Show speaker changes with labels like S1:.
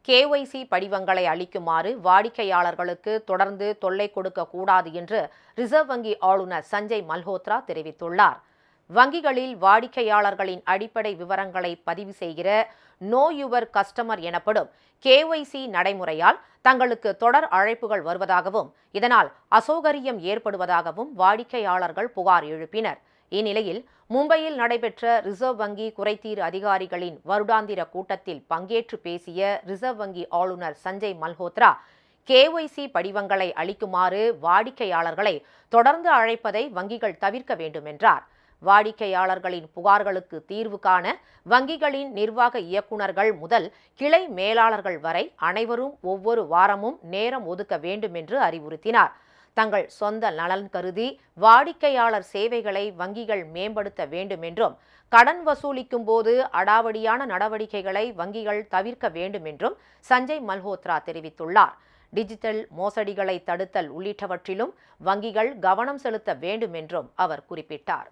S1: KYC படிவங்களை அளிக்குமாறு வாடிக்கையாளர்களுக்கு தொடர்ந்து தொல்லை கொடுக்கக்கூடாது என்று ரிசர்வ் வங்கி ஆளுநர் சஞ்சய் மல்ஹோத்ரா தெரிவித்துள்ளார். வங்கிகளில் வாடிக்கையாளர்களின் அடிப்படை விவரங்களை பதிவு செய்கிற நோ யுவர் கஸ்டமர் எனப்படும் கேஒய்சி நடைமுறையால் தங்களுக்கு தொடர் அழைப்புகள் வருவதாகவும் இதனால் அசௌகரியம் ஏற்படுவதாகவும் வாடிக்கையாளர்கள் புகார் எழுப்பினர். இந்நிலையில் மும்பையில் நடைபெற்ற ரிசர்வ் வங்கி குறைதீர் அதிகாரிகளின் வருடாந்திர கூட்டத்தில் பங்கேற்று பேசிய ரிசர்வ் வங்கி ஆளுநர் சஞ்சய் மல்ஹோத்ரா கேஒய்சி படிவங்களை அளிக்குமாறு வாடிக்கையாளர்களை தொடர்ந்து அழைப்பதை வங்கிகள் தவிர்க்க வேண்டும் என்றார். வாடிக்கையாளர்களின் புகார்களுக்கு தீர்வு காண வங்கிகளின் நிர்வாக இயக்குநர்கள் முதல் கிளை மேலாளர்கள் வரை அனைவரும் ஒவ்வொரு வாரமும் நேரம் ஒதுக்க வேண்டும் என்று அறிவுறுத்தினார். தங்கள் சொந்த நலன் கருதி வாடிக்கையாளர் சேவைகளை வங்கிகள் மேம்படுத்த வேண்டும் என்றும் கடன் வசூலிக்கும் போது அடாவடியான நடவடிக்கைகளை வங்கிகள் தவிர்க்க வேண்டும் என்றும் சஞ்சய் மல்ஹோத்ரா தெரிவித்துள்ளார். டிஜிட்டல் மோசடிகளை தடுத்தல் உள்ளிட்டவற்றிலும் வங்கிகள் கவனம் செலுத்த வேண்டும் என்றும் அவர் குறிப்பிட்டார்.